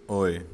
Oi.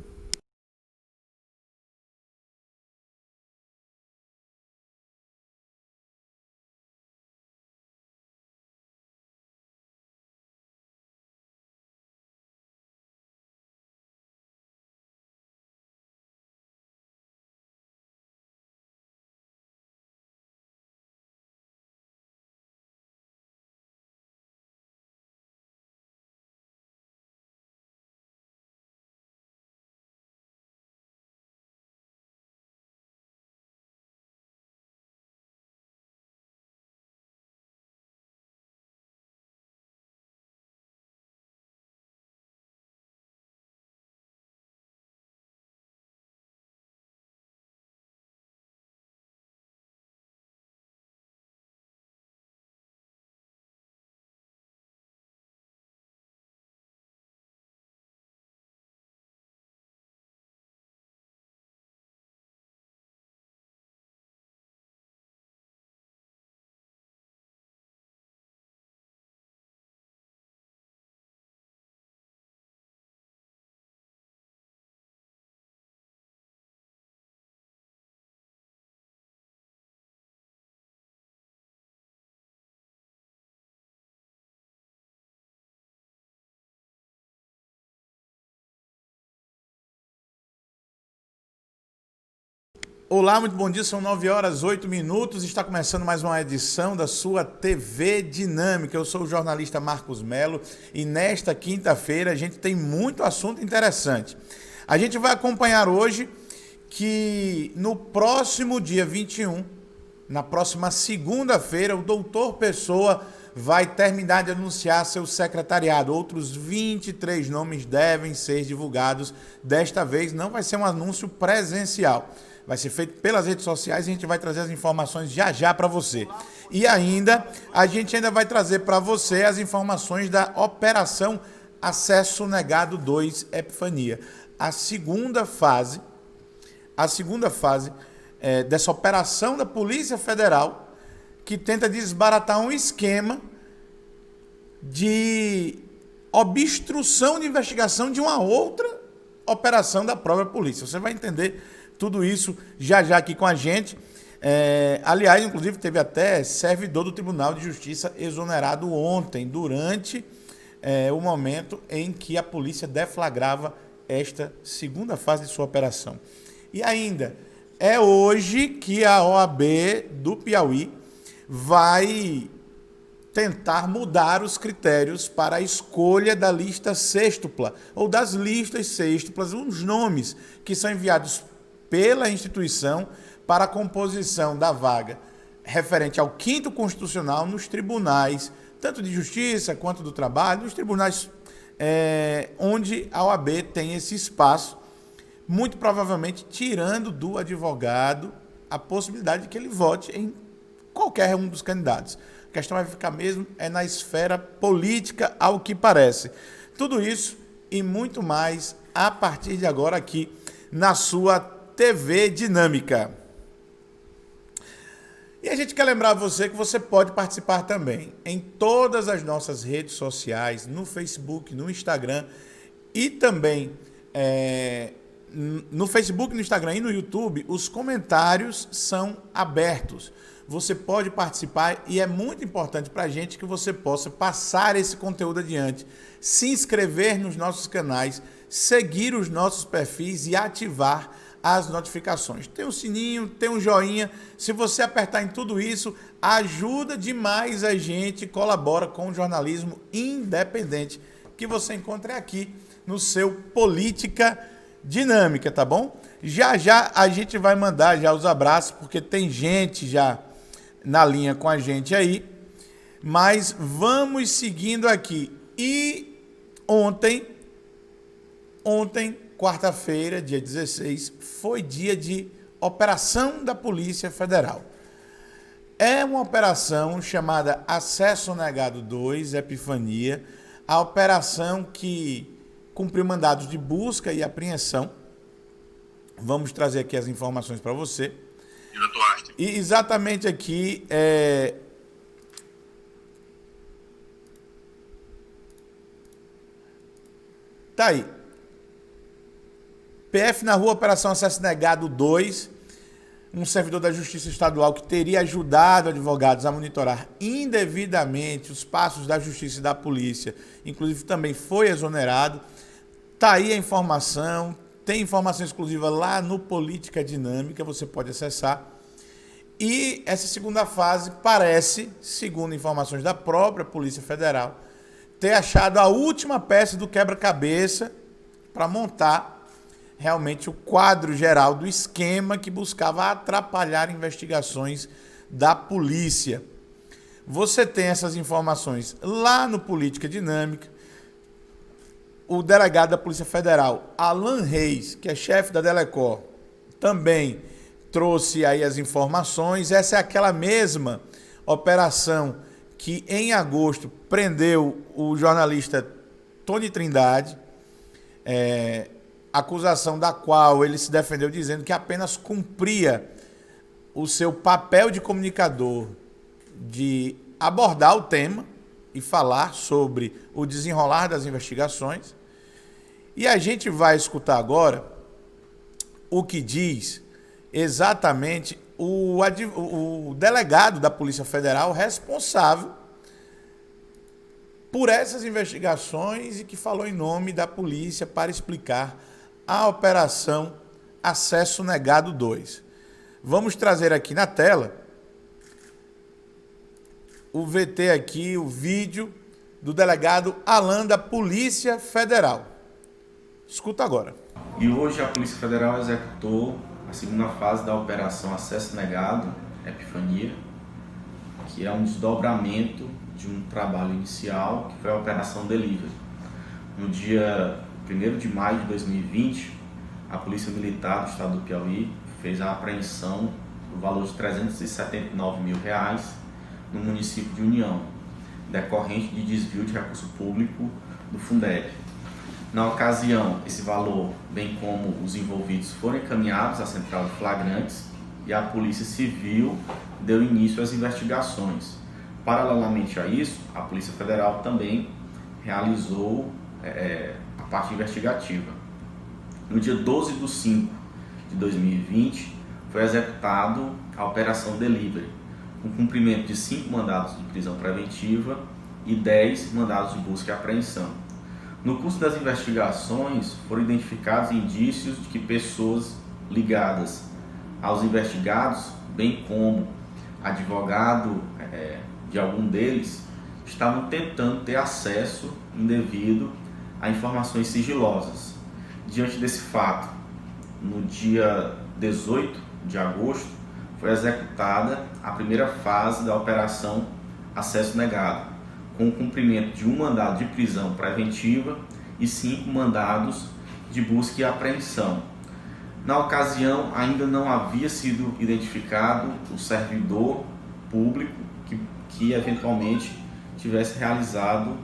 Olá, muito bom dia, são 9 horas 8 minutos, está começando mais uma edição da sua TV Dinâmica. Eu sou o jornalista Marcos Melo e nesta quinta-feira a gente tem muito assunto interessante. A gente vai acompanhar hoje que no próximo dia 21, na próxima segunda-feira, o doutor Pessoa vai terminar de anunciar seu secretariado. Outros 23 nomes devem ser divulgados. Desta vez não vai ser um anúncio presencial. Vai ser feito pelas redes sociais e a gente vai trazer as informações já já para você. E ainda, a gente ainda vai trazer para você as informações da Operação Acesso Negado 2 Epifania. A segunda fase dessa operação da Polícia Federal que tenta desbaratar um esquema de obstrução de investigação de uma outra operação da própria polícia. Você vai entender tudo isso já já aqui com a gente. Aliás, inclusive, teve até servidor do Tribunal de Justiça exonerado ontem, durante o momento em que a polícia deflagrava esta segunda fase de sua operação. E ainda, é hoje que a OAB do Piauí vai tentar mudar os critérios para a escolha da lista sêxtupla, ou das listas sêxtuplas, os nomes que são enviados pela instituição para a composição da vaga referente ao 5º Constitucional nos tribunais, tanto de justiça quanto do trabalho, nos tribunais onde a OAB tem esse espaço, muito provavelmente tirando do advogado a possibilidade de que ele vote em qualquer um dos candidatos. A questão vai ficar mesmo na esfera política, ao que parece. Tudo isso e muito mais a partir de agora aqui na sua TV Dinâmica. E a gente quer lembrar você que você pode participar também em todas as nossas redes sociais, no Facebook, no Instagram e também no Facebook, no Instagram e no YouTube, os comentários são abertos. Você pode participar e é muito importante para a gente que você possa passar esse conteúdo adiante, se inscrever nos nossos canais, seguir os nossos perfis e ativar as notificações. Tem um sininho, tem um joinha. Se você apertar em tudo isso, ajuda demais a gente, colabora com o jornalismo independente que você encontra aqui no seu Política Dinâmica, tá bom? Já já a gente vai mandar já os abraços, porque tem gente já na linha com a gente aí, mas vamos seguindo aqui. E ontem, quarta-feira, dia 16, foi dia de operação da Polícia Federal. É uma operação chamada Acesso Negado 2, Epifania, a operação que cumpriu mandados de busca e apreensão. Vamos trazer aqui as informações para você. E exatamente aqui tá aí. PF na rua, Operação Acesso Negado 2. Um servidor da Justiça Estadual que teria ajudado advogados a monitorar indevidamente os passos da Justiça e da Polícia, inclusive também foi exonerado. Está aí a informação, tem informação exclusiva lá no Política Dinâmica, você pode acessar. E essa segunda fase parece, segundo informações da própria Polícia Federal, ter achado a última peça do quebra-cabeça para montar realmente o quadro geral do esquema que buscava atrapalhar investigações da polícia. Você tem essas informações lá no Política Dinâmica. O delegado da Polícia Federal, Alan Reis, que é chefe da Delecor, também trouxe aí as informações. Essa é aquela mesma operação que em agosto prendeu o jornalista Tony Trindade, acusação da qual ele se defendeu dizendo que apenas cumpria o seu papel de comunicador de abordar o tema e falar sobre o desenrolar das investigações. E a gente vai escutar agora o que diz exatamente o delegado da Polícia Federal responsável por essas investigações e que falou em nome da polícia para explicar a Operação Acesso Negado 2. Vamos trazer aqui na tela o VT aqui, o vídeo do delegado Alan da Polícia Federal. Escuta agora. E hoje a Polícia Federal executou a segunda fase da Operação Acesso Negado, Epifania, que é um desdobramento de um trabalho inicial, que foi a Operação Delivery. No dia 1º de maio de 2020, a Polícia Militar do Estado do Piauí fez a apreensão do valor de R$379 mil no município de União, decorrente de desvio de recurso público do Fundeb. Na ocasião, esse valor, bem como os envolvidos, foram encaminhados à Central de Flagrantes e a Polícia Civil deu início às investigações. Paralelamente a isso, a Polícia Federal também realizou a parte investigativa. No dia 12 de 5 de 2020, foi executado a Operação Delivery, com cumprimento de 5 mandados de prisão preventiva e 10 mandados de busca e apreensão. No curso das investigações, foram identificados indícios de que pessoas ligadas aos investigados, bem como advogado de algum deles, estavam tentando ter acesso indevido a informações sigilosas. Diante desse fato, no dia 18 de agosto, foi executada a primeira fase da Operação Acesso Negado, com o cumprimento de um mandado de prisão preventiva e 5 mandados de busca e apreensão. Na ocasião, ainda não havia sido identificado o servidor público que eventualmente tivesse realizado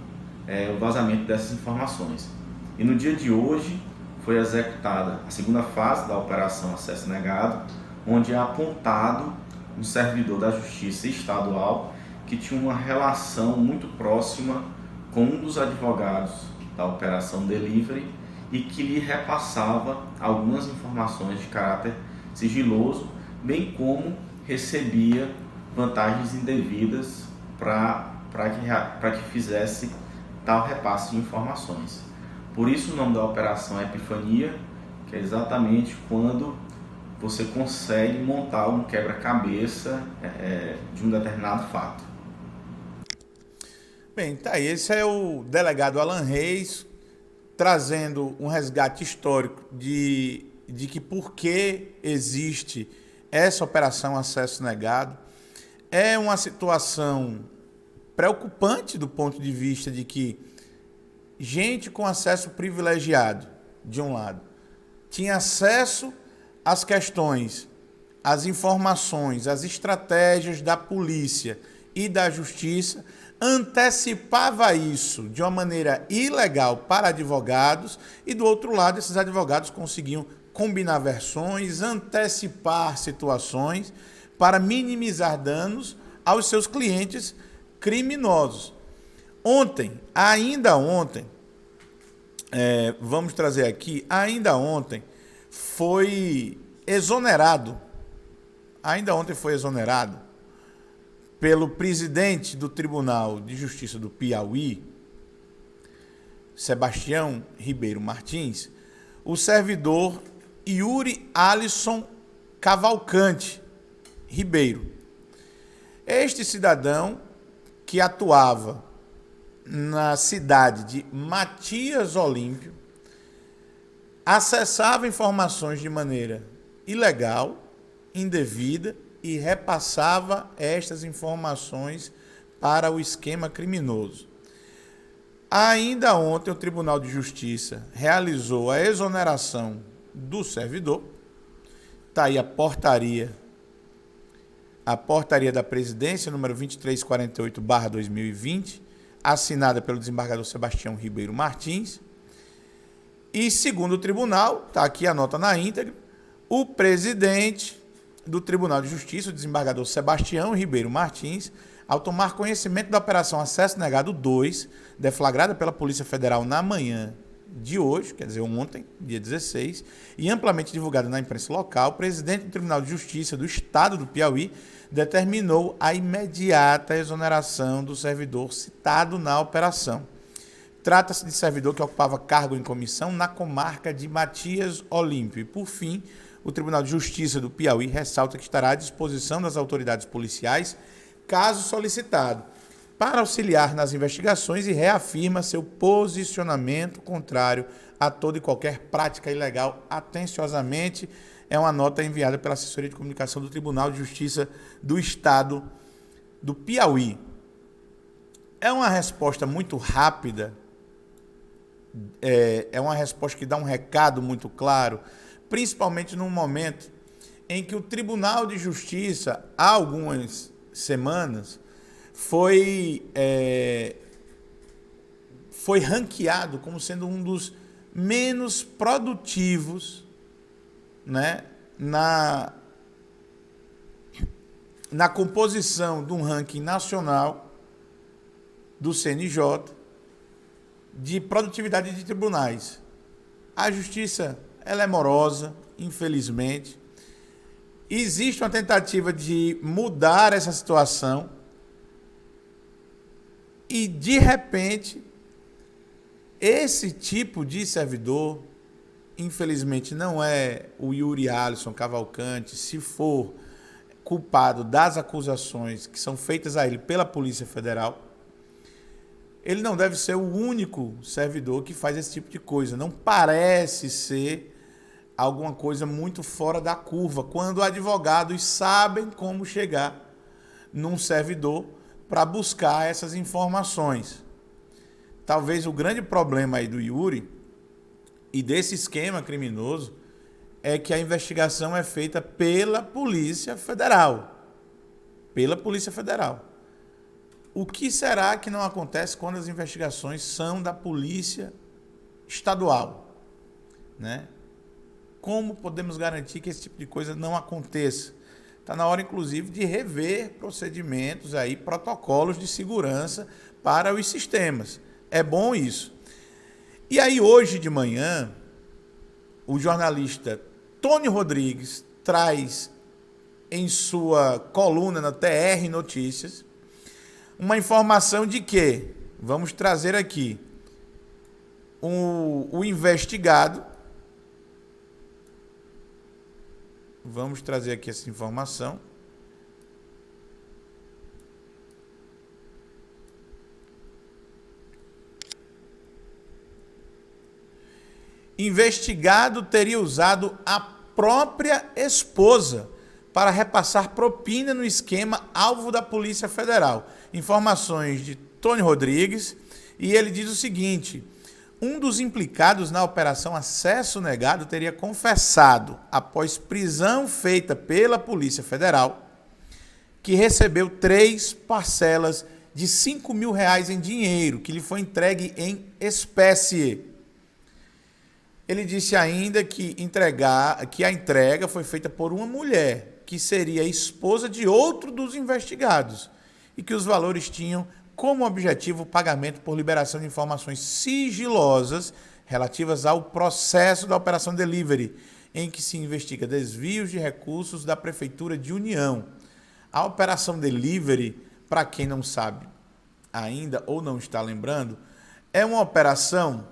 o vazamento dessas informações. E no dia de hoje foi executada a segunda fase da Operação Acesso Negado, onde é apontado um servidor da Justiça Estadual que tinha uma relação muito próxima com um dos advogados da Operação Delivery e que lhe repassava algumas informações de caráter sigiloso, bem como recebia vantagens indevidas para que fizesse tal repasse de informações. Por isso o nome da operação é Epifania, que é exatamente quando você consegue montar um quebra-cabeça de um determinado fato. Bem, tá aí. Esse é o delegado Alan Reis trazendo um resgate histórico de que por que existe essa operação Acesso Negado. É uma situação preocupante do ponto de vista de que gente com acesso privilegiado, de um lado, tinha acesso às questões, às informações, às estratégias da polícia e da justiça, antecipava isso de uma maneira ilegal para advogados e, do outro lado, esses advogados conseguiam combinar versões, antecipar situações para minimizar danos aos seus clientes criminosos. Ainda ontem, vamos trazer aqui, ainda ontem, foi exonerado, ainda ontem foi exonerado, pelo presidente do Tribunal de Justiça do Piauí, Sebastião Ribeiro Martins, o servidor Yuri Alisson Cavalcante Ribeiro. Este cidadão, que atuava na cidade de Matias Olímpio, acessava informações de maneira ilegal, indevida, e repassava estas informações para o esquema criminoso. Ainda ontem, o Tribunal de Justiça realizou a exoneração do servidor. Está aí a portaria da presidência, número 2348/2020, assinada pelo desembargador Sebastião Ribeiro Martins. E, segundo o tribunal, está aqui a nota na íntegra, o presidente do Tribunal de Justiça, o desembargador Sebastião Ribeiro Martins, ao tomar conhecimento da Operação Acesso Negado 2, deflagrada pela Polícia Federal na manhã de hoje, quer dizer, ontem, dia 16, e amplamente divulgada na imprensa local, o presidente do Tribunal de Justiça do Estado do Piauí determinou a imediata exoneração do servidor citado na operação. Trata-se de servidor que ocupava cargo em comissão na comarca de Matias Olímpio. E, por fim, o Tribunal de Justiça do Piauí ressalta que estará à disposição das autoridades policiais, caso solicitado, para auxiliar nas investigações, e reafirma seu posicionamento contrário a toda e qualquer prática ilegal. Atenciosamente, é uma nota enviada pela Assessoria de Comunicação do Tribunal de Justiça do Estado do Piauí. É uma resposta muito rápida, é uma resposta que dá um recado muito claro, principalmente num momento em que o Tribunal de Justiça, há algumas semanas, foi ranqueado como sendo um dos menos produtivos, né, na composição de um ranking nacional do CNJ de produtividade de tribunais. A justiça, ela é morosa, infelizmente. Existe uma tentativa de mudar essa situação e, de repente, esse tipo de servidor, infelizmente, não é o Yuri Alisson Cavalcante, se for culpado das acusações que são feitas a ele pela Polícia Federal. Ele não deve ser o único servidor que faz esse tipo de coisa. Não parece ser alguma coisa muito fora da curva, quando advogados sabem como chegar num servidor para buscar essas informações. Talvez o grande problema aí do Yuri e desse esquema criminoso é que a investigação é feita pela Polícia Federal. Pela Polícia Federal. O que será que não acontece quando as investigações são da Polícia Estadual, né? Como podemos garantir que esse tipo de coisa não aconteça? Está na hora, inclusive, de rever procedimentos, aí, protocolos de segurança para os sistemas. É bom isso. E aí, hoje de manhã, o jornalista Tony Rodrigues traz em sua coluna na TR Notícias uma informação de que, vamos trazer aqui, o investigado, vamos trazer aqui essa informação, investigado teria usado a própria esposa para repassar propina no esquema alvo da Polícia Federal. Informações de Tony Rodrigues, e ele diz o seguinte: um dos implicados na Operação Acesso Negado teria confessado, após prisão feita pela Polícia Federal, que recebeu 3 parcelas de R$5 mil em dinheiro, que lhe foi entregue em espécie. Ele disse ainda que a entrega foi feita por uma mulher, que seria esposa de outro dos investigados, e que os valores tinham como objetivo o pagamento por liberação de informações sigilosas relativas ao processo da Operação Delivery, em que se investiga desvios de recursos da Prefeitura de União. A Operação Delivery, para quem não sabe ainda ou não está lembrando, é uma operação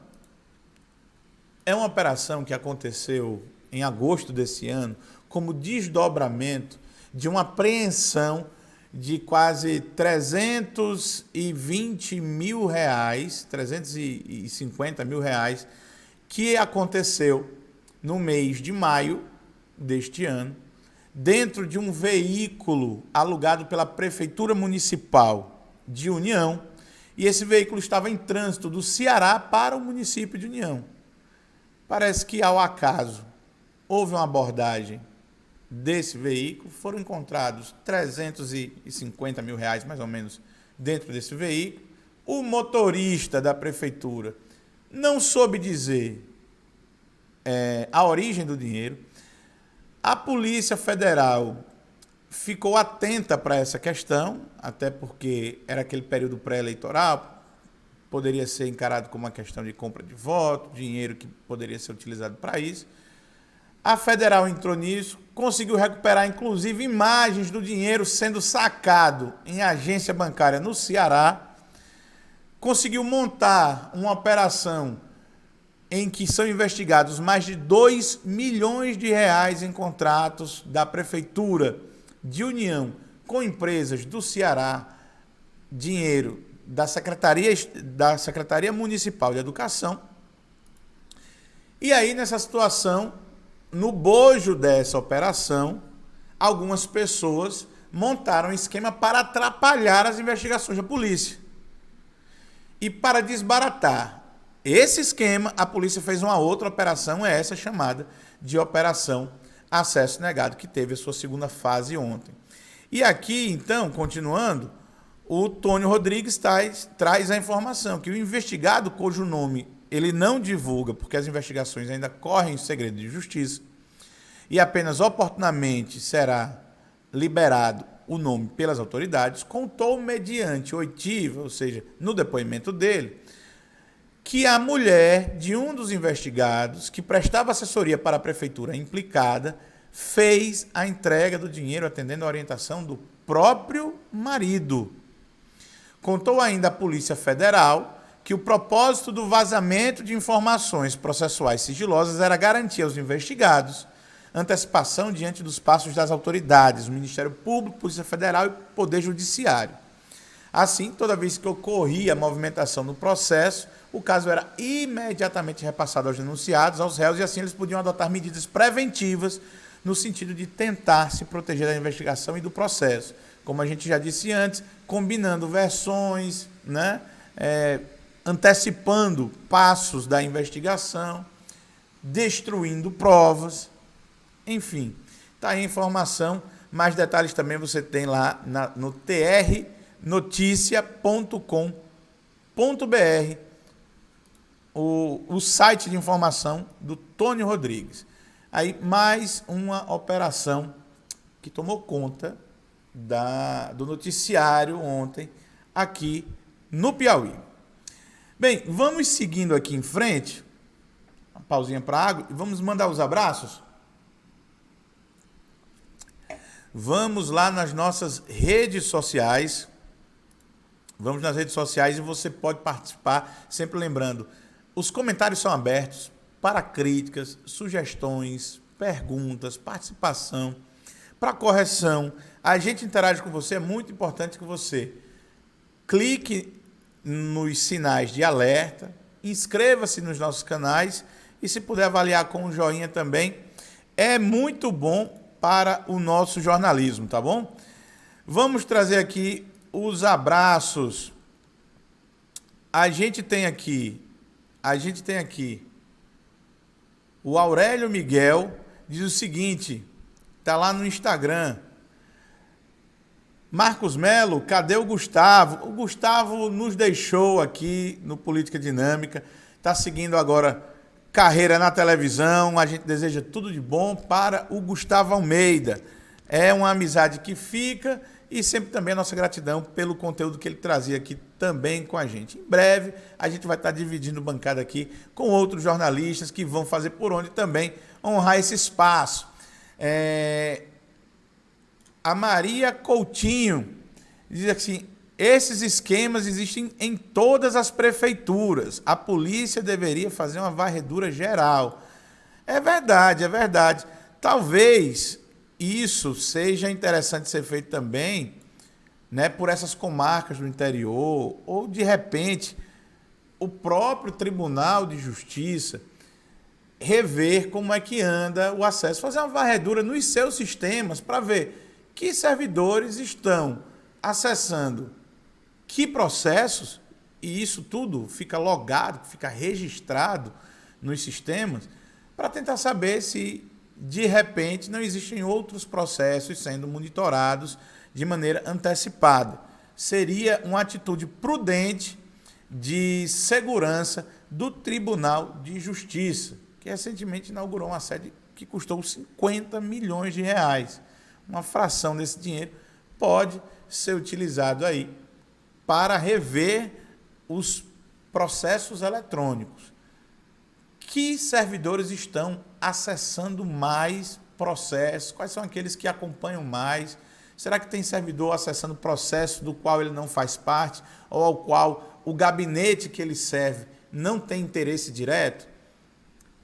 que aconteceu em agosto desse ano como desdobramento de uma apreensão de quase 320 mil reais, 350 mil reais, que aconteceu no mês de maio deste ano, dentro de um veículo alugado pela Prefeitura Municipal de União, e esse veículo estava em trânsito do Ceará para o município de União. Parece que, ao acaso, houve uma abordagem desse veículo, foram encontrados 350 mil reais, mais ou menos, dentro desse veículo. O motorista da prefeitura não soube dizer a origem do dinheiro. A Polícia Federal ficou atenta para essa questão, até porque era aquele período pré-eleitoral, poderia ser encarado como uma questão de compra de voto, dinheiro que poderia ser utilizado para isso. A Federal entrou nisso, conseguiu recuperar, inclusive, imagens do dinheiro sendo sacado em agência bancária no Ceará, conseguiu montar uma operação em que são investigados mais de 2 milhões de reais em contratos da Prefeitura de União com empresas do Ceará, dinheiro da Secretaria Municipal de Educação. E aí, nessa situação, no bojo dessa operação, algumas pessoas montaram um esquema para atrapalhar as investigações da polícia. E para desbaratar esse esquema, a polícia fez uma outra operação, essa chamada de Operação Acesso Negado, que teve a sua segunda fase ontem. E aqui, então, continuando, o Tônio Rodrigues traz a informação que o investigado, cujo nome ele não divulga, porque as investigações ainda correm em segredo de justiça, e apenas oportunamente será liberado o nome pelas autoridades, contou mediante oitiva, ou seja, no depoimento dele, que a mulher de um dos investigados, que prestava assessoria para a prefeitura implicada, fez a entrega do dinheiro atendendo a orientação do próprio marido. Contou ainda à Polícia Federal que o propósito do vazamento de informações processuais sigilosas era garantir aos investigados antecipação diante dos passos das autoridades, o Ministério Público, Polícia Federal e Poder Judiciário. Assim, toda vez que ocorria a movimentação no processo, o caso era imediatamente repassado aos denunciados, aos réus, e assim eles podiam adotar medidas preventivas no sentido de tentar se proteger da investigação e do processo. Como a gente já disse antes, combinando versões, né? Antecipando passos da investigação, destruindo provas, enfim. Está aí a informação, mais detalhes também você tem lá no trnoticia.com.br, o site de informação do Tônio Rodrigues. Aí mais uma operação que tomou conta do noticiário ontem aqui no Piauí. Bem, vamos seguindo aqui em frente, uma pausinha para água, e vamos mandar os abraços. Vamos lá nas nossas redes sociais. Vamos nas redes sociais e você pode participar, sempre lembrando, os comentários são abertos para críticas, sugestões, perguntas, participação, para correção. A gente interage com você, é muito importante que você clique nos sinais de alerta, inscreva-se nos nossos canais e, se puder avaliar com um joinha também, é muito bom para o nosso jornalismo, tá bom? Vamos trazer aqui os abraços. A gente tem aqui o Aurélio Miguel, diz o seguinte, tá lá no Instagram: Marcos Melo, cadê o Gustavo? O Gustavo nos deixou aqui no Política Dinâmica, está seguindo agora carreira na televisão. A gente deseja tudo de bom para o Gustavo Almeida. É uma amizade que fica e sempre também a nossa gratidão pelo conteúdo que ele trazia aqui também com a gente. Em breve, a gente vai estar dividindo bancada aqui com outros jornalistas que vão fazer por onde também honrar esse espaço. A Maria Coutinho diz assim: esses esquemas existem em todas as prefeituras. A polícia deveria fazer uma varredura geral. É verdade, é verdade. Talvez isso seja interessante ser feito também, né, por essas comarcas do interior, ou de repente o próprio Tribunal de Justiça rever como é que anda o acesso, fazer uma varredura nos seus sistemas para ver que servidores estão acessando que processos, e isso tudo fica logado, fica registrado nos sistemas, para tentar saber se, de repente, não existem outros processos sendo monitorados de maneira antecipada. Seria uma atitude prudente de segurança do Tribunal de Justiça, que recentemente inaugurou uma sede que custou 50 milhões de reais. Uma fração desse dinheiro pode ser utilizado aí para rever os processos eletrônicos. Que servidores estão acessando mais processos? Quais são aqueles que acompanham mais? Será que tem servidor acessando processo do qual ele não faz parte ou ao qual o gabinete que ele serve não tem interesse direto?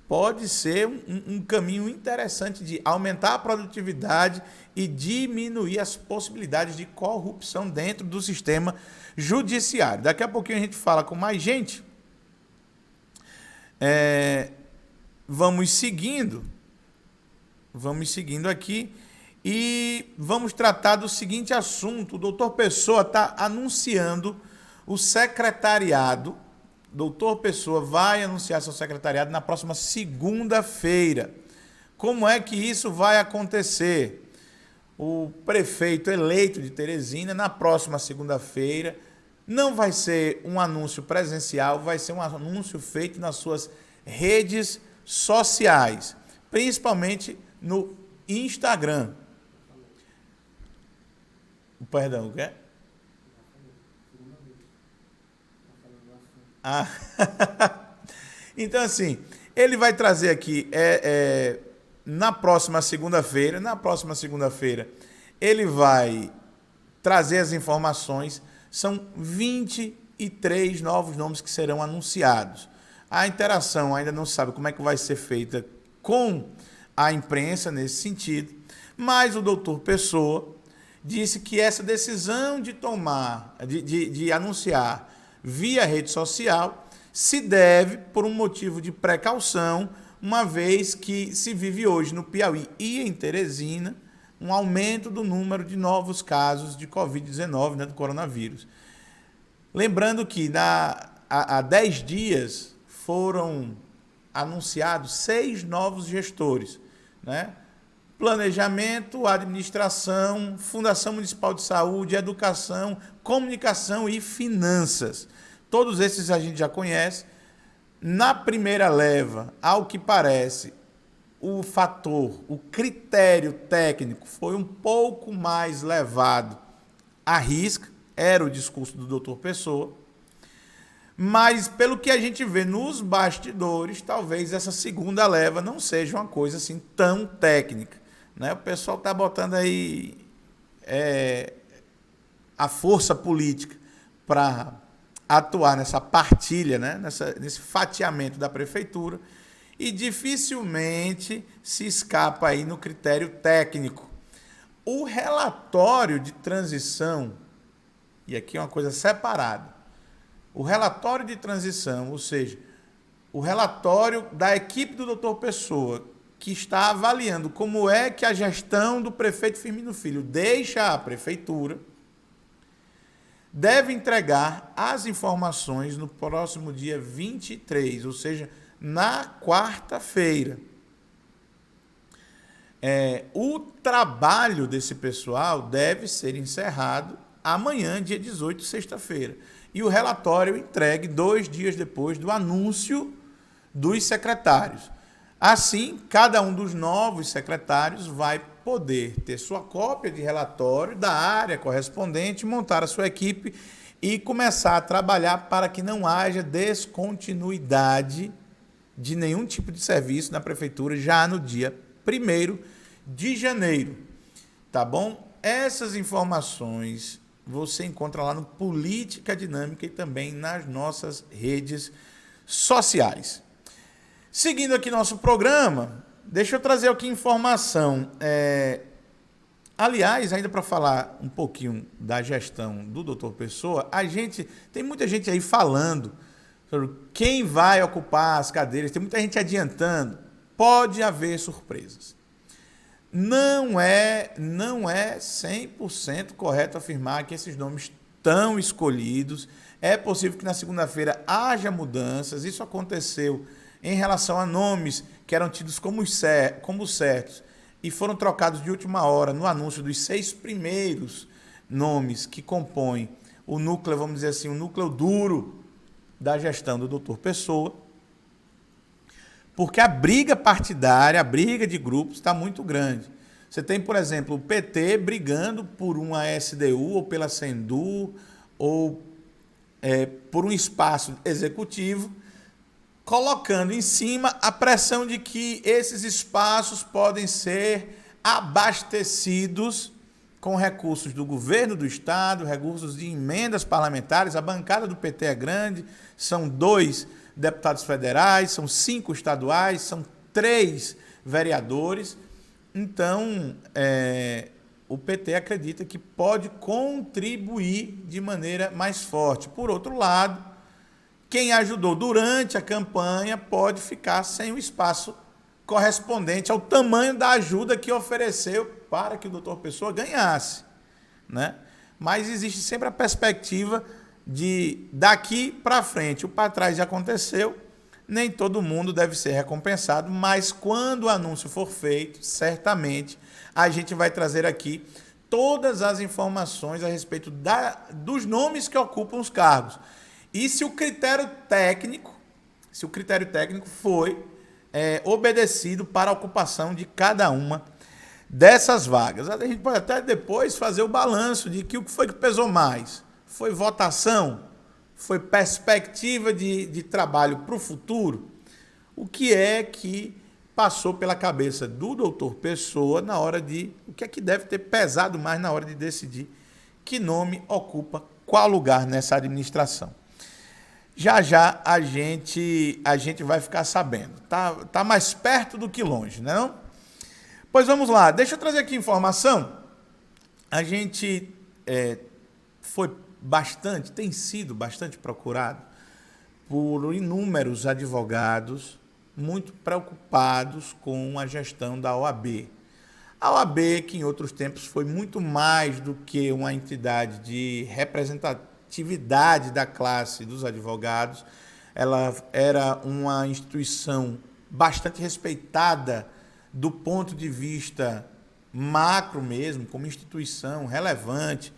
Pode ser um caminho interessante de aumentar a produtividade e diminuir as possibilidades de corrupção dentro do sistema judiciário. Daqui a pouquinho a gente fala com mais gente. Vamos seguindo aqui e vamos tratar do seguinte assunto. O doutor Pessoa está anunciando o secretariado. Doutor Pessoa vai anunciar seu secretariado na próxima segunda-feira. Como é que isso vai acontecer? O prefeito eleito de Teresina, na próxima segunda-feira, não vai ser um anúncio presencial, vai ser um anúncio feito nas suas redes sociais, principalmente no Instagram. Perdão, o quê? Então, assim, ele vai trazer aqui na próxima segunda-feira, ele vai trazer as informações. São 23 novos nomes que serão anunciados. A interação ainda não sabe como é que vai ser feita com a imprensa nesse sentido, mas o doutor Pessoa disse que essa decisão de anunciar via rede social se deve por um motivo de precaução, uma vez que se vive hoje no Piauí e em Teresina um aumento do número de novos casos de Covid-19, né, do coronavírus. Lembrando que há 10 dias foram anunciados 6 novos gestores, né? Planejamento, administração, Fundação Municipal de Saúde, Educação, Comunicação e Finanças. Todos esses a gente já conhece. Na primeira leva, ao que parece, o critério técnico foi um pouco mais levado à risca, era o discurso do doutor Pessoa, mas pelo que a gente vê nos bastidores, talvez essa segunda leva não seja uma coisa assim tão técnica, né? O pessoal está botando aí a força política para atuar nessa partilha, né? Nesse fatiamento da prefeitura, e dificilmente se escapa aí no critério técnico. O relatório de transição, e aqui é uma coisa separada, o relatório de transição, ou seja, o relatório da equipe do doutor Pessoa, que está avaliando como é que a gestão do prefeito Firmino Filho deixa a prefeitura, deve entregar as informações no próximo dia 23, ou seja, na quarta-feira. O trabalho desse pessoal deve ser encerrado amanhã, dia 18, sexta-feira. E o relatório entregue 2 dias depois do anúncio dos secretários. Assim, cada um dos novos secretários vai poder ter sua cópia de relatório da área correspondente, montar a sua equipe e começar a trabalhar para que não haja descontinuidade de nenhum tipo de serviço na prefeitura já no dia 1º de janeiro. Tá bom? Essas informações você encontra lá no Política Dinâmica e também nas nossas redes sociais. Seguindo aqui nosso programa, deixa eu trazer aqui informação. Aliás, ainda para falar um pouquinho da gestão do Dr. Pessoa, tem muita gente aí falando sobre quem vai ocupar as cadeiras, tem muita gente adiantando. Pode haver surpresas. Não é 100% correto afirmar que esses nomes estão escolhidos. É possível que na segunda-feira haja mudanças. Isso aconteceu em relação a nomes que eram tidos como certos e foram trocados de última hora no anúncio dos 6 primeiros nomes que compõem o núcleo, vamos dizer assim, o núcleo duro da gestão do Dr. Pessoa, porque a briga partidária, a briga de grupos está muito grande. Você tem, por exemplo, o PT brigando por uma SDU ou pela SENDU ou por um espaço executivo, colocando em cima a pressão de que esses espaços podem ser abastecidos com recursos do governo do estado, recursos de emendas parlamentares. A bancada do PT é grande, são 2 deputados federais, são 5 estaduais, são 3 vereadores. Então, o PT acredita que pode contribuir de maneira mais forte. Por outro lado, quem ajudou durante a campanha pode ficar sem o espaço correspondente ao tamanho da ajuda que ofereceu para que o Dr. Pessoa ganhasse, né? Mas existe sempre a perspectiva de daqui para frente. O para trás já aconteceu, nem todo mundo deve ser recompensado, mas quando o anúncio for feito, certamente a gente vai trazer aqui todas as informações a respeito dos nomes que ocupam os cargos. E se o critério técnico foi obedecido para a ocupação de cada uma dessas vagas. A gente pode até depois fazer o balanço de que o que foi que pesou mais. Foi votação? Foi perspectiva de trabalho para o futuro? O que é que passou pela cabeça do doutor Pessoa na hora o que é que deve ter pesado mais na hora de decidir que nome ocupa qual lugar nessa administração? Já já a gente vai ficar sabendo. Tá mais perto do que longe, não? Pois vamos lá. Deixa eu trazer aqui informação. A gente tem sido bastante procurado por inúmeros advogados muito preocupados com a gestão da OAB. A OAB, que em outros tempos foi muito mais do que uma entidade de representatividade da classe dos advogados, ela era uma instituição bastante respeitada do ponto de vista macro mesmo, como instituição relevante,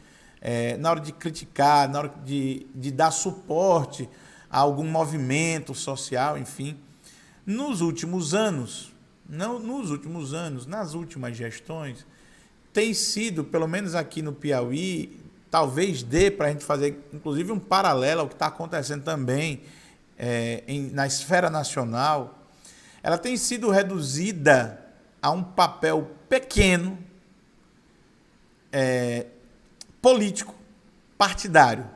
na hora de criticar, na hora de dar suporte a algum movimento social, enfim. Nas últimas gestões, tem sido, pelo menos aqui no Piauí, talvez dê para a gente fazer, inclusive, um paralelo ao que está acontecendo também na esfera nacional. Ela tem sido reduzida a um papel pequeno, político, partidário,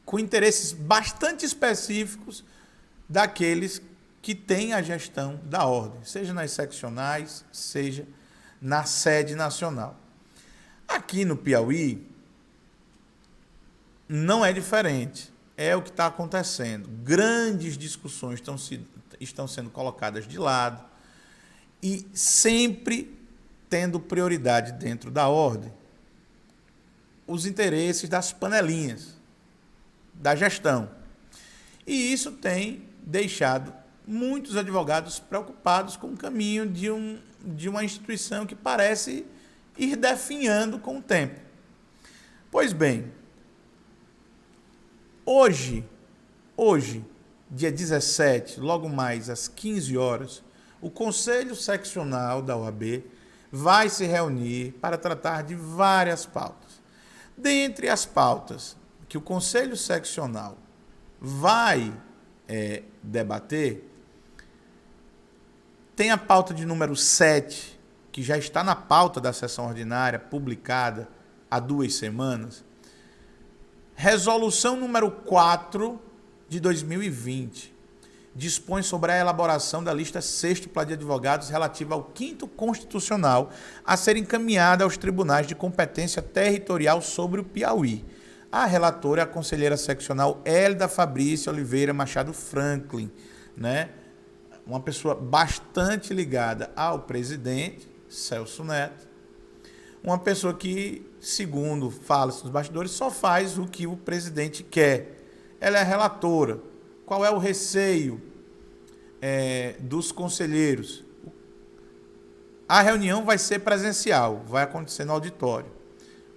com interesses bastante específicos daqueles que têm a gestão da ordem, seja nas seccionais, seja na sede nacional. Aqui no Piauí, não é diferente. É o que está acontecendo. Grandes discussões estão sendo colocadas de lado e sempre tendo prioridade dentro da ordem os interesses das panelinhas, da gestão. E isso tem deixado muitos advogados preocupados com o caminho de uma instituição que parece ir definhando com o tempo. Pois bem, hoje, dia 17, logo mais às 15 horas, o Conselho Seccional da OAB vai se reunir para tratar de várias pautas. Dentre as pautas que o Conselho Seccional vai debater, tem a pauta de número 7, que já está na pauta da sessão ordinária, publicada há 2 semanas. Resolução número 4 de 2020 dispõe sobre a elaboração da lista sextupla de advogados relativa ao 5º constitucional a ser encaminhada aos tribunais de competência territorial sobre o Piauí. A relatora é a conselheira seccional Hélida Fabrícia Oliveira Machado Franklin, né? Uma pessoa bastante ligada ao presidente Celso Neto, uma pessoa que, segundo fala-se nos bastidores, só faz o que o presidente quer. Ela é a relatora. Qual é o receio dos conselheiros? A reunião vai ser presencial, vai acontecer no auditório,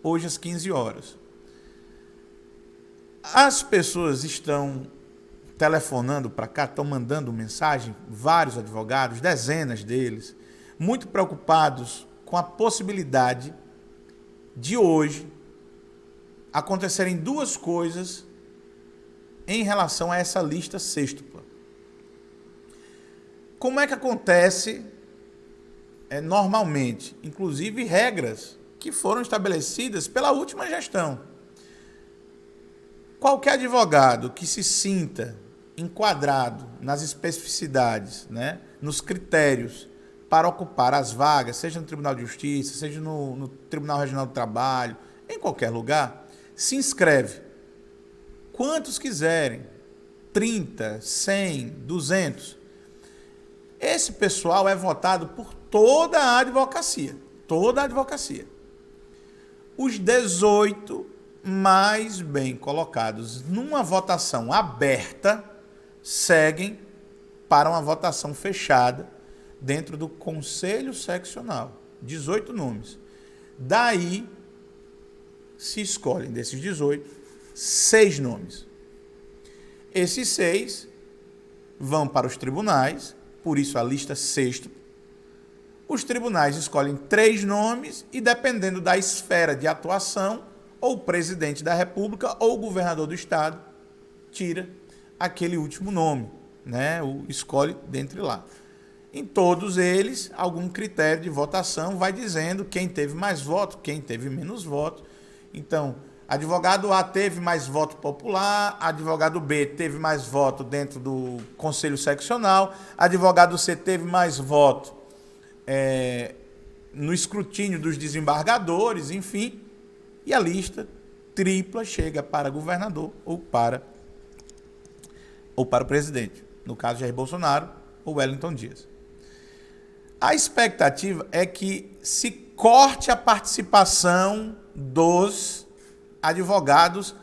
hoje às 15 horas. As pessoas estão telefonando para cá, estão mandando mensagem, vários advogados, dezenas deles, muito preocupados com a possibilidade de hoje acontecerem 2 coisas em relação a essa lista sextupla. Como é que acontece normalmente? Inclusive regras que foram estabelecidas pela última gestão. Qualquer advogado que se sinta enquadrado nas especificidades, né, nos critérios para ocupar as vagas, seja no Tribunal de Justiça, seja no Tribunal Regional do Trabalho, em qualquer lugar, se inscreve. Quantos quiserem, 30, 100, 200. Esse pessoal é votado por toda a advocacia. Toda a advocacia. Os 18 mais bem colocados numa votação aberta seguem para uma votação fechada dentro do Conselho Seccional. 18 nomes. Daí se escolhem desses 18, 6 nomes. Esses 6 vão para os tribunais, por isso a lista sexta. Os tribunais escolhem 3 nomes e, dependendo da esfera de atuação, ou o presidente da República ou o governador do estado tira aquele último nome, né? Escolhe dentre lá. Em todos eles, algum critério de votação vai dizendo quem teve mais voto, quem teve menos voto. Então, advogado A teve mais voto popular, advogado B teve mais voto dentro do Conselho Seccional, advogado C teve mais voto no escrutínio dos desembargadores, enfim, e a lista tripla chega para governador ou para o presidente, no caso Jair Bolsonaro ou Wellington Dias. A expectativa é que se corte a participação dos advogados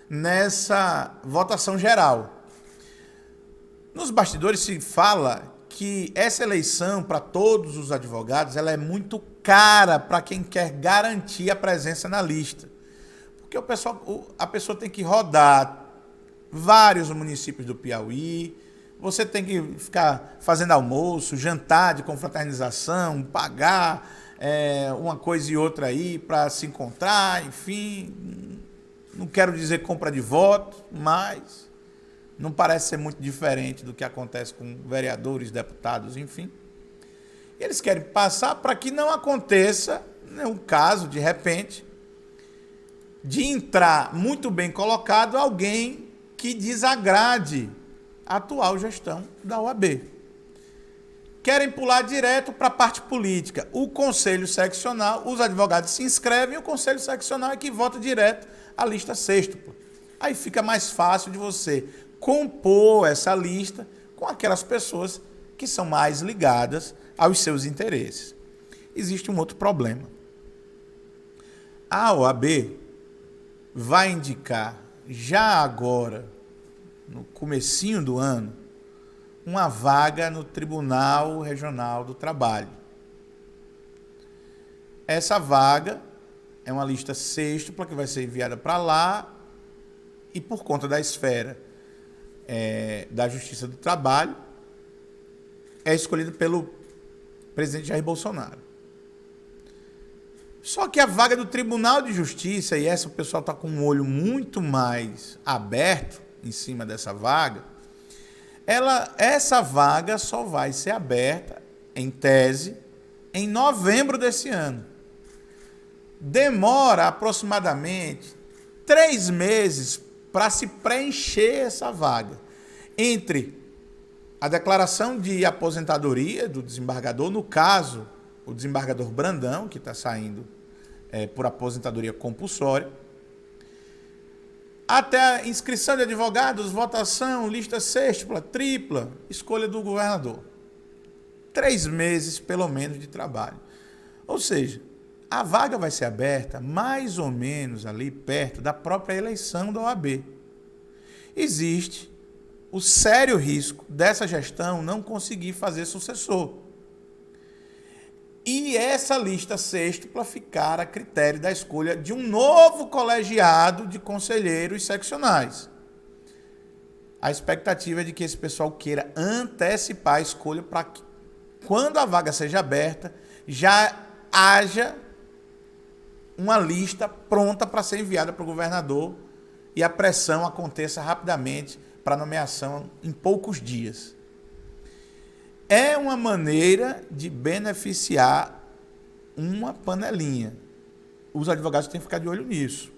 nessa votação geral. Nos bastidores se fala que essa eleição para todos os advogados ela é muito cara para quem quer garantir a presença na lista. Porque a pessoa tem que rodar vários municípios do Piauí, você tem que ficar fazendo almoço, jantar de confraternização, pagar uma coisa e outra aí para se encontrar, enfim. Não quero dizer compra de voto, mas não parece ser muito diferente do que acontece com vereadores, deputados, enfim. Eles querem passar para que não aconteça um caso, de repente, de entrar muito bem colocado alguém que desagrade a atual gestão da OAB. Querem pular direto para a parte política. O Conselho Seccional, os advogados se inscrevem e o Conselho Seccional é que vota direto a lista sextupla. Aí fica mais fácil de você compor essa lista com aquelas pessoas que são mais ligadas aos seus interesses. Existe um outro problema. A OAB vai indicar já agora, no comecinho do ano, uma vaga no Tribunal Regional do Trabalho. Essa vaga é uma lista sextupla que vai ser enviada para lá e, por conta da esfera da Justiça do Trabalho, é escolhida pelo presidente Jair Bolsonaro. Só que a vaga do Tribunal de Justiça, e essa o pessoal está com um olho muito mais aberto em cima dessa vaga, essa vaga só vai ser aberta, em tese, em novembro desse ano. Demora aproximadamente 3 meses para se preencher essa vaga. Entre a declaração de aposentadoria do desembargador, no caso, o desembargador Brandão, que está saindo por aposentadoria compulsória, até a inscrição de advogados, votação, lista sextupla, tripla, escolha do governador. 3 meses, pelo menos, de trabalho. Ou seja, a vaga vai ser aberta mais ou menos ali perto da própria eleição da OAB. Existe o sério risco dessa gestão não conseguir fazer sucessor. E essa lista sextupla ficar a critério da escolha de um novo colegiado de conselheiros seccionais. A expectativa é de que esse pessoal queira antecipar a escolha para que, quando a vaga seja aberta, já haja uma lista pronta para ser enviada para o governador e a pressão aconteça rapidamente para nomeação em poucos dias. É uma maneira de beneficiar uma panelinha. Os advogados têm que ficar de olho nisso.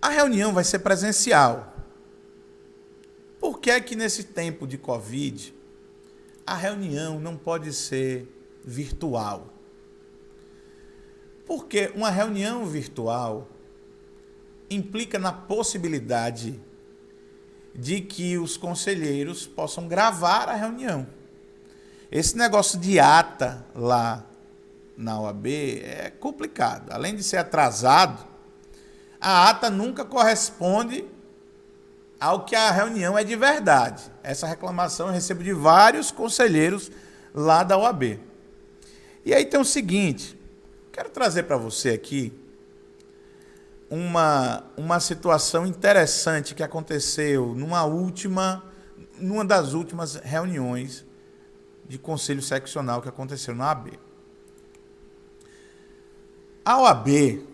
A reunião vai ser presencial. Por que é que nesse tempo de Covid a reunião não pode ser virtual? Porque uma reunião virtual implica na possibilidade de que os conselheiros possam gravar a reunião. Esse negócio de ata lá na OAB é complicado. Além de ser atrasado, a ata nunca corresponde ao que a reunião é de verdade. Essa reclamação eu recebo de vários conselheiros lá da OAB. E aí tem o seguinte, quero trazer para você aqui uma situação interessante que aconteceu numa das últimas reuniões de conselho seccional que aconteceu na OAB. A OAB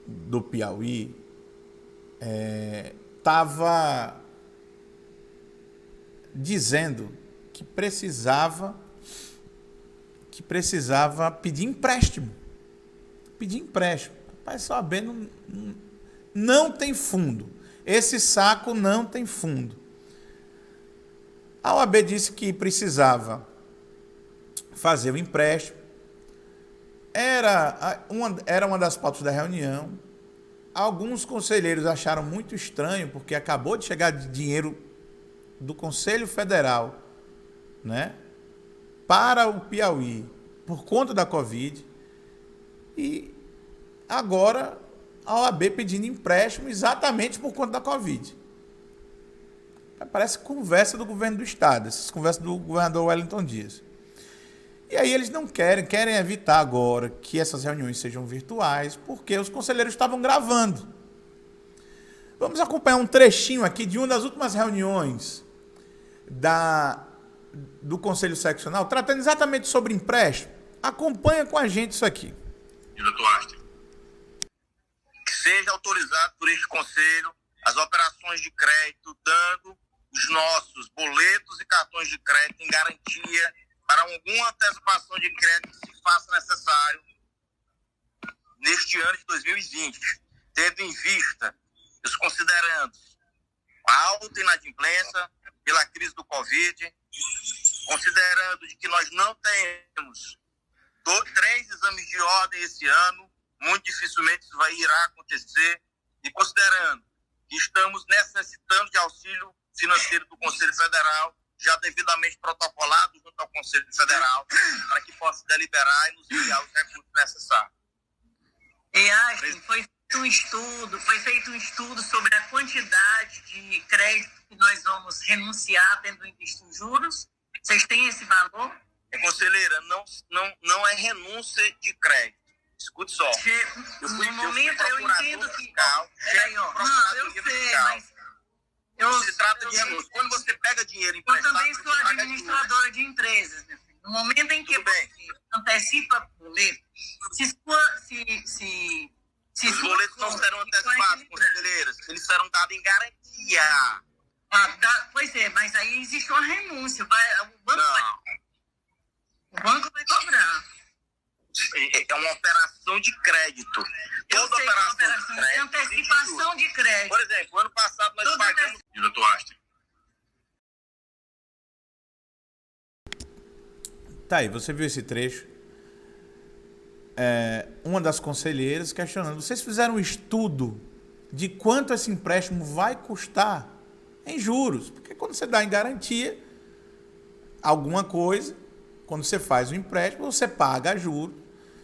do Piauí estava dizendo que precisava pedir empréstimo. Mas a OAB não tem fundo. Esse saco não tem fundo. A OAB disse que precisava fazer o empréstimo. Era uma das pautas da reunião. Alguns conselheiros acharam muito estranho, porque acabou de chegar dinheiro do Conselho Federal, né, para o Piauí, por conta da Covid. E agora a OAB pedindo empréstimo exatamente por conta da Covid. Parece conversa do governo do estado, essas conversas do governador Wellington Dias. E aí eles não querem evitar agora que essas reuniões sejam virtuais, porque os conselheiros estavam gravando. Vamos acompanhar um trechinho aqui de uma das últimas reuniões do Conselho Seccional, tratando exatamente sobre empréstimo. Acompanha com a gente isso aqui. Doutor Astro, que seja autorizado por este Conselho as operações de crédito, dando os nossos boletos e cartões de crédito em garantia para alguma antecipação de crédito que se faça necessário neste ano de 2020, tendo em vista os considerandos a alta inadimplência pela crise do Covid, considerando de que nós não temos 3 exames de ordem esse ano, muito dificilmente isso irá acontecer, e considerando que estamos necessitando de auxílio financeiro do Conselho Federal, já devidamente protocolado junto ao Conselho Federal, para que possa deliberar e nos enviar os recursos necessários. E Ashton, foi feito um estudo sobre a quantidade de crédito que nós vamos renunciar tendo em vista os juros. Vocês têm esse valor? Conselheira, não é renúncia de crédito. Escute só. No momento eu entendo que... eu sei, mas... Não se trata de renúncia. Quando você pega dinheiro Eu emprestado... também sou administradora de empresas, meu filho. No momento em que você antecipa o boleto, se os boletos não serão antecipados, conselheiras, eles serão dados em garantia. Pois é, mas aí existe uma renúncia. O banco vai cobrar. É uma operação de crédito. Toda operação de crédito. É antecipação de crédito. Por exemplo, ano passado nós pagamos... Diretor Astrid. Tá aí, você viu esse trecho. Uma das conselheiras questionando: vocês fizeram um estudo de quanto esse empréstimo vai custar em juros? Porque quando você dá em garantia alguma coisa, quando você faz o empréstimo, você paga juros.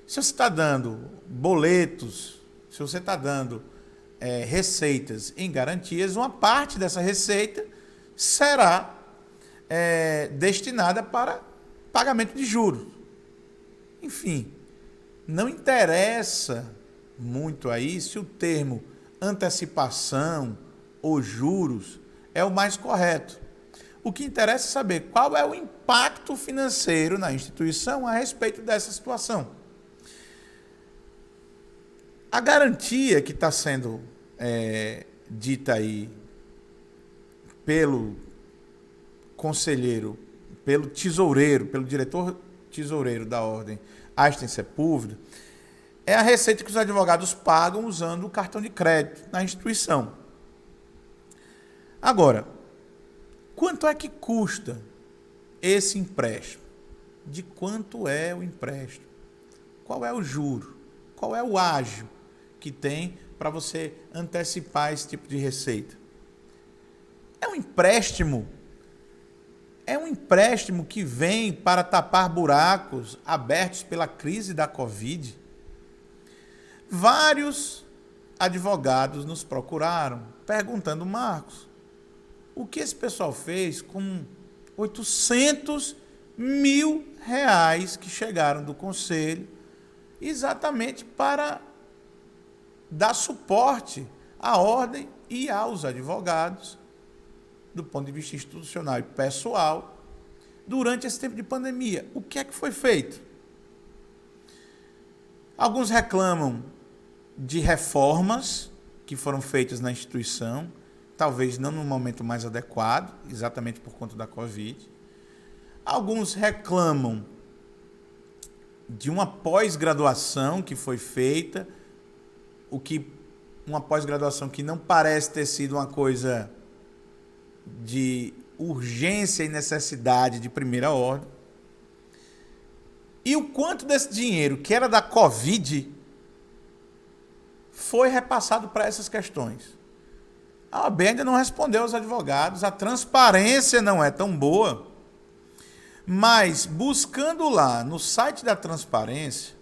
Se você está dando boletos, se você está dando receitas em garantias, uma parte dessa receita será destinada para pagamento de juros. Enfim, não interessa muito aí se o termo antecipação ou juros é o mais correto. O que interessa é saber qual é o impacto financeiro na instituição a respeito dessa situação. A garantia que está sendo dita aí pelo conselheiro, pelo tesoureiro, pelo diretor tesoureiro da Ordem, Astrid Sepúlveda, é a receita que os advogados pagam usando o cartão de crédito na instituição. Agora, quanto é que custa esse empréstimo? De quanto é o empréstimo? Qual é o juro? Qual é o ágio que tem para você antecipar esse tipo de receita? É um empréstimo que vem para tapar buracos abertos pela crise da Covid. Vários advogados nos procuraram perguntando: Marcos, o que esse pessoal fez com 800 mil reais que chegaram do Conselho exatamente para dar suporte à Ordem e aos advogados do ponto de vista institucional e pessoal durante esse tempo de pandemia? O que é que foi feito? Alguns reclamam de reformas que foram feitas na instituição, talvez não no momento mais adequado, exatamente por conta da Covid. Alguns reclamam de uma pós-graduação que foi feita, uma pós-graduação que não parece ter sido uma coisa de urgência e necessidade de primeira ordem. E o quanto desse dinheiro que era da Covid foi repassado para essas questões? A OAB ainda não respondeu aos advogados, a transparência não é tão boa, mas buscando lá no site da transparência,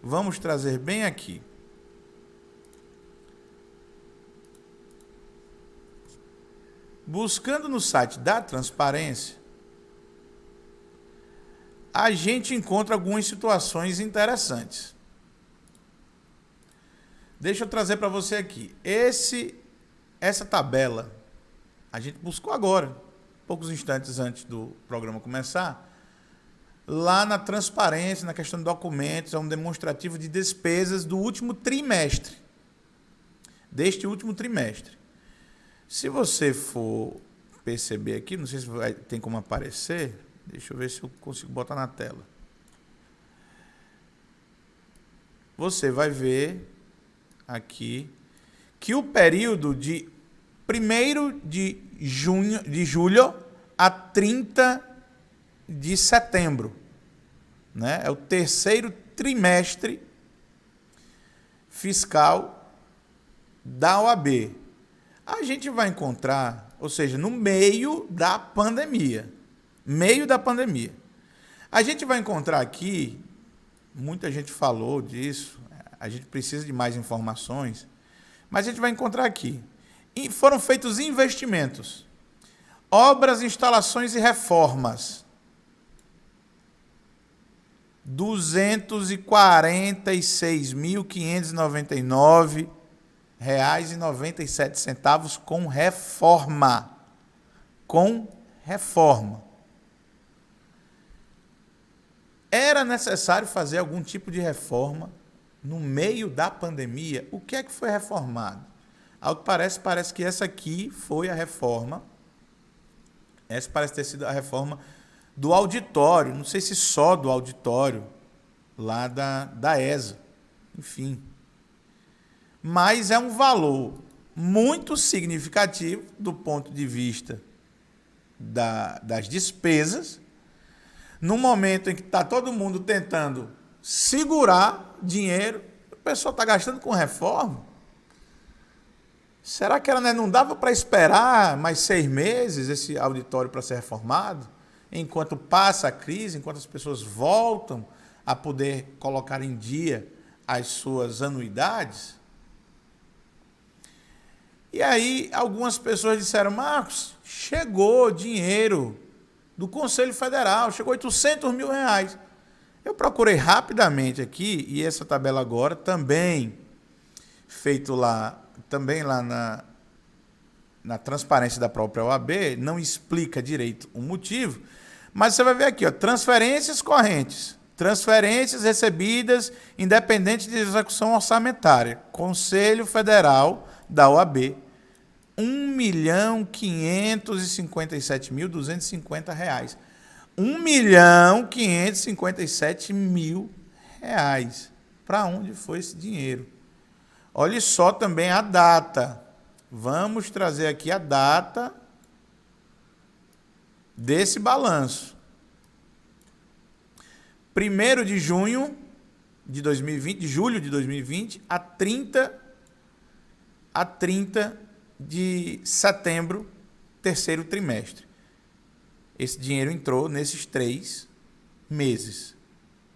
vamos trazer bem aqui. Buscando no site da transparência, a gente encontra algumas situações interessantes. Deixa eu trazer para você aqui. Essa tabela, a gente buscou agora, poucos instantes antes do programa começar, lá na transparência, na questão de documentos, é um demonstrativo de despesas do último trimestre. Deste último trimestre. Se você for perceber aqui, não sei se tem como aparecer, deixa eu ver se eu consigo botar na tela. Você vai ver aqui que o período de 1º de julho a 30 de setembro, né? É o terceiro trimestre fiscal da OAB. A gente vai encontrar, ou seja, no meio da pandemia. A gente vai encontrar aqui, muita gente falou disso, a gente precisa de mais informações, mas a gente vai encontrar aqui. E foram feitos investimentos, obras, instalações e reformas. R$ 246.599,97 com reforma. com reforma. Era necessário fazer algum tipo de reforma no meio da pandemia? O que é que foi reformado? Ao que parece que essa aqui foi a reforma. Essa parece ter sido a reforma do auditório. Não sei se só do auditório lá da ESA. Enfim. Mas é um valor muito significativo do ponto de vista das despesas, no momento em que está todo mundo tentando segurar dinheiro, o pessoal está gastando com reforma. Será que não dava para esperar mais 6 meses esse auditório para ser reformado? Enquanto passa a crise, enquanto as pessoas voltam a poder colocar em dia as suas anuidades? E aí algumas pessoas disseram: Marcos, chegou dinheiro do Conselho Federal, chegou 800 mil reais. Eu procurei rapidamente aqui, e essa tabela agora também feito lá, também lá na transparência da própria OAB, não explica direito o motivo, mas você vai ver aqui, ó, transferências correntes, transferências recebidas independente de execução orçamentária, Conselho Federal da OAB, R$ 1.557.250. R$ 1.557.000. Para onde foi esse dinheiro? Olhe só também a data. Vamos trazer aqui a data desse balanço. 1º de junho de 2020, de julho de 2020, a 30 de setembro, 3º trimestre. Esse dinheiro entrou nesses 3 meses.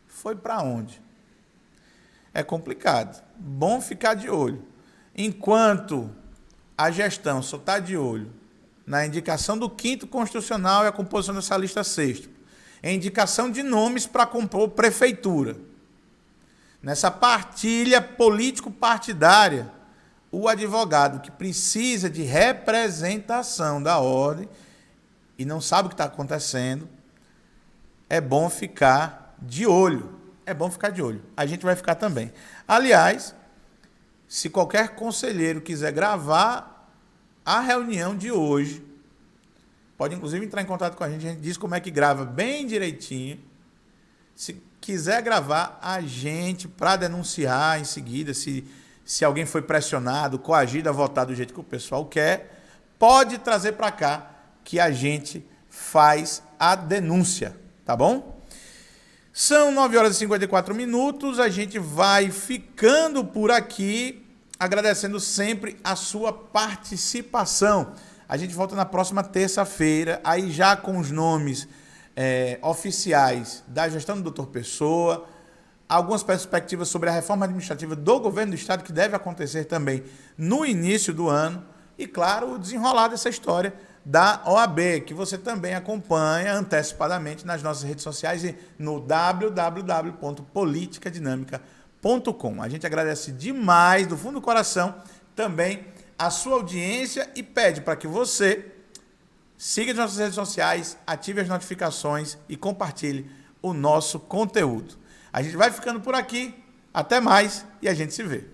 Foi para onde? É complicado. Bom ficar de olho. Enquanto a gestão só está de olho na indicação do 5º Constitucional e a composição dessa lista 6ª, em indicação de nomes para compor prefeitura, nessa partilha político-partidária, o advogado que precisa de representação da ordem e não sabe o que está acontecendo, é bom ficar de olho. É bom ficar de olho. A gente vai ficar também. Aliás, se qualquer conselheiro quiser gravar a reunião de hoje, pode inclusive entrar em contato com a gente diz como é que grava bem direitinho. Se quiser gravar a gente para denunciar em seguida, se alguém foi pressionado, coagido a votar do jeito que o pessoal quer, pode trazer para cá que a gente faz a denúncia, tá bom? São 9h54, a gente vai ficando por aqui, agradecendo sempre a sua participação. A gente volta na próxima terça-feira, aí já com os nomes oficiais da gestão do Dr. Pessoa, algumas perspectivas sobre a reforma administrativa do governo do Estado, que deve acontecer também no início do ano, e, claro, o desenrolar dessa história da OAB, que você também acompanha antecipadamente nas nossas redes sociais e no www.politicadinamica.com. A gente agradece demais, do fundo do coração, também a sua audiência e pede para que você siga as nossas redes sociais, ative as notificações e compartilhe o nosso conteúdo. A gente vai ficando por aqui, até mais e a gente se vê.